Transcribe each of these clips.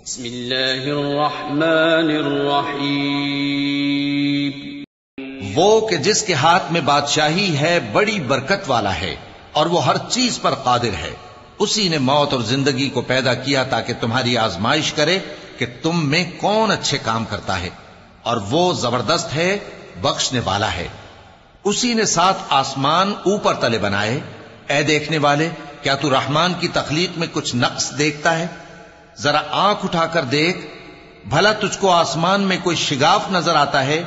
بسم اللہ الرحمن الرحیم۔ وہ کہ جس کے ہاتھ میں بادشاہی ہے بڑی برکت والا ہے اور وہ ہر چیز پر قادر ہے۔ اسی نے موت اور زندگی کو پیدا کیا تاکہ تمہاری آزمائش کرے کہ تم میں کون اچھے کام کرتا ہے، اور وہ زبردست ہے، بخشنے والا ہے۔ اسی نے 7 آسمان اوپر تلے بنائے۔ اے دیکھنے والے، کیا تو رحمان کی تخلیق میں کچھ نقص دیکھتا ہے؟ ذرا آنکھ اٹھا کر دیکھ، بھلا تجھ کو آسمان میں کوئی شگاف نظر آتا ہے؟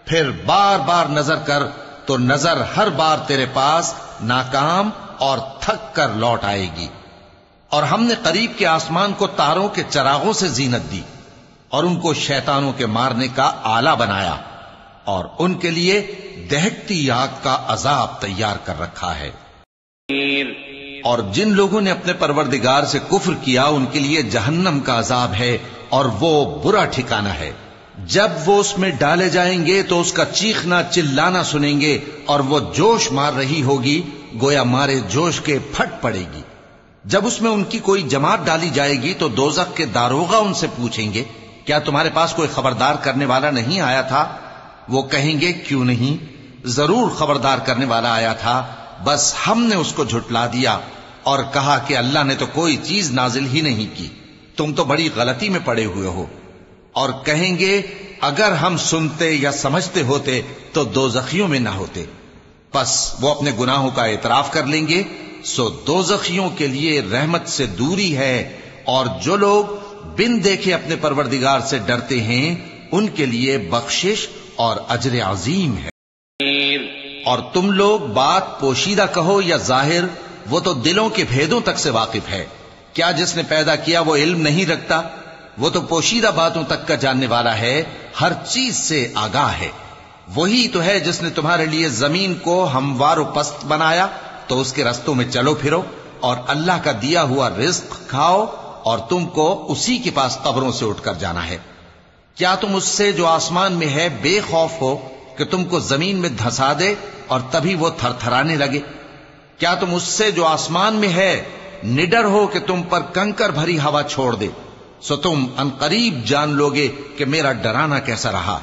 پھر بار بار نظر کر تو نظر ہر بار تیرے پاس ناکام اور تھک کر لوٹ آئے گی۔ اور ہم نے قریب کے آسمان کو تاروں کے چراغوں سے زینت دی اور ان کو شیطانوں کے مارنے کا آلہ بنایا، اور ان کے لیے دہکتی آگ کا عذاب تیار کر رکھا ہے۔ اور جن لوگوں نے اپنے پروردگار سے کفر کیا ان کے لیے جہنم کا عذاب ہے، اور وہ برا ٹھکانہ ہے۔ جب وہ اس میں ڈالے جائیں گے تو اس کا چیخنا چلانا سنیں گے، اور وہ جوش مار رہی ہوگی گویا مارے جوش کے پھٹ پڑے گی۔ جب اس میں ان کی کوئی جماعت ڈالی جائے گی تو دوزخ کے داروغہ ان سے پوچھیں گے، کیا تمہارے پاس کوئی خبردار کرنے والا نہیں آیا تھا؟ وہ کہیں گے، کیوں نہیں، ضرور خبردار کرنے والا آیا تھا، بس ہم نے اس کو جھٹلا دیا اور کہا کہ اللہ نے تو کوئی چیز نازل ہی نہیں کی، تم تو بڑی غلطی میں پڑے ہوئے ہو۔ اور کہیں گے، اگر ہم سنتے یا سمجھتے ہوتے تو دوزخیوں میں نہ ہوتے۔ پس وہ اپنے گناہوں کا اعتراف کر لیں گے، سو دوزخیوں کے لیے رحمت سے دوری ہے، اور جو لوگ بن دیکھے اپنے پروردگار سے ڈرتے ہیں ان کے لیے بخشش اور اجر عظیم ہے۔ اور تم لوگ بات پوشیدہ کہو یا ظاہر، وہ تو دلوں کے بھیدوں تک سے واقف ہے۔ کیا جس نے پیدا کیا وہ علم نہیں رکھتا؟ وہ تو پوشیدہ باتوں تک کا جاننے والا ہے، ہر چیز سے آگاہ ہے۔ وہی تو ہے جس نے تمہارے لیے زمین کو ہموار و پست بنایا، تو اس کے رستوں میں چلو پھرو اور اللہ کا دیا ہوا رزق کھاؤ، اور تم کو اسی کے پاس قبروں سے اٹھ کر جانا ہے۔ کیا تم اس سے جو آسمان میں ہے بے خوف ہو کہ تم کو زمین میں دھسا دے اور تبھی وہ تھر تھرانے لگے؟ کیا تم اس سے جو آسمان میں ہے نڈر ہو کہ تم پر کنکر بھری ہوا چھوڑ دے؟ سو تم ان قریب جان لوگے کہ میرا ڈرانا کیسا رہا،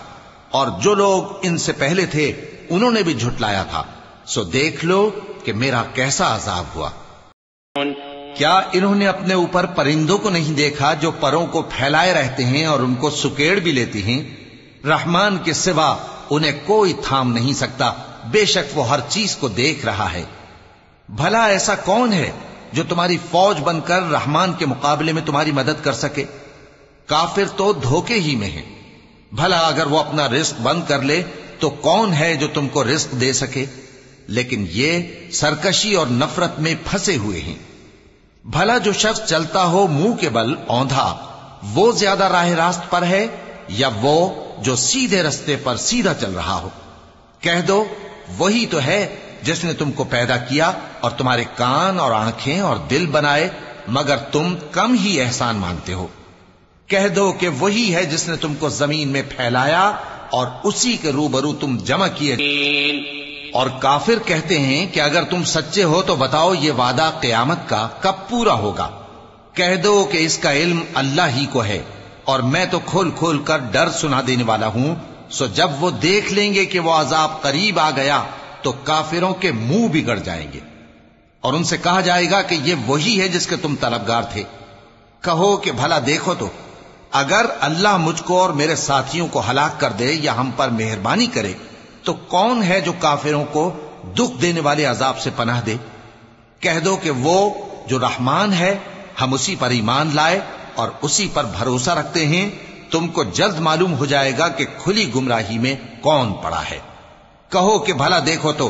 اور جو لوگ ان سے پہلے تھے انہوں نے بھی جھٹلایا تھا، سو دیکھ لو کہ میرا کیسا عذاب ہوا۔ کیا انہوں نے اپنے اوپر پرندوں کو نہیں دیکھا جو پروں کو پھیلائے رہتے ہیں اور ان کو سکیڑ بھی لیتی ہیں؟ رحمان کے سوا انہیں کوئی تھام نہیں سکتا، بے شک وہ ہر چیز کو دیکھ رہا ہے۔ بھلا ایسا کون ہے جو تمہاری فوج بن کر رحمان کے مقابلے میں تمہاری مدد کر سکے؟ کافر تو دھوکے ہی میں ہے۔ بھلا اگر وہ اپنا رزق بند کر لے تو کون ہے جو تم کو رزق دے سکے؟ لیکن یہ سرکشی اور نفرت میں پھنسے ہوئے ہیں۔ بھلا جو شخص چلتا ہو منہ کے بل اوندھا، وہ زیادہ راہ راست پر ہے یا وہ جو سیدھے رستے پر سیدھا چل رہا ہو؟ کہہ دو، وہی تو ہے جس نے تم کو پیدا کیا اور تمہارے کان اور آنکھیں اور دل بنائے، مگر تم کم ہی احسان مانتے ہو۔ کہہ دو کہ وہی ہے جس نے تم کو زمین میں پھیلایا اور اسی کے روبرو تم جمع کیے۔ اور کافر کہتے ہیں کہ اگر تم سچے ہو تو بتاؤ یہ وعدہ قیامت کا کب پورا ہوگا؟ کہہ دو کہ اس کا علم اللہ ہی کو ہے، اور میں تو کھول کھول کر ڈر سنا دینے والا ہوں۔ سو جب وہ دیکھ لیں گے کہ وہ عذاب قریب آ گیا تو کافروں کے منہ بگڑ جائیں گے، اور ان سے کہا جائے گا کہ یہ وہی ہے جس کے تم طلبگار تھے۔ کہو کہ بھلا دیکھو تو، اگر اللہ مجھ کو اور میرے ساتھیوں کو ہلاک کر دے یا ہم پر مہربانی کرے تو کون ہے جو کافروں کو دکھ دینے والے عذاب سے پناہ دے؟ کہہ دو کہ وہ جو رحمان ہے، ہم اسی پر ایمان لائے اور اسی پر بھروسہ رکھتے ہیں، تم کو جلد معلوم ہو جائے گا کہ کھلی گمراہی میں کون پڑا ہے۔ کہو کہ بھلا دیکھو تو،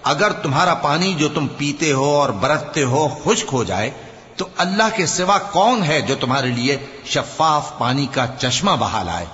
اگر تمہارا پانی جو تم پیتے ہو اور برتتے ہو خشک ہو جائے تو اللہ کے سوا کون ہے جو تمہارے لیے شفاف پانی کا چشمہ بہا لائے؟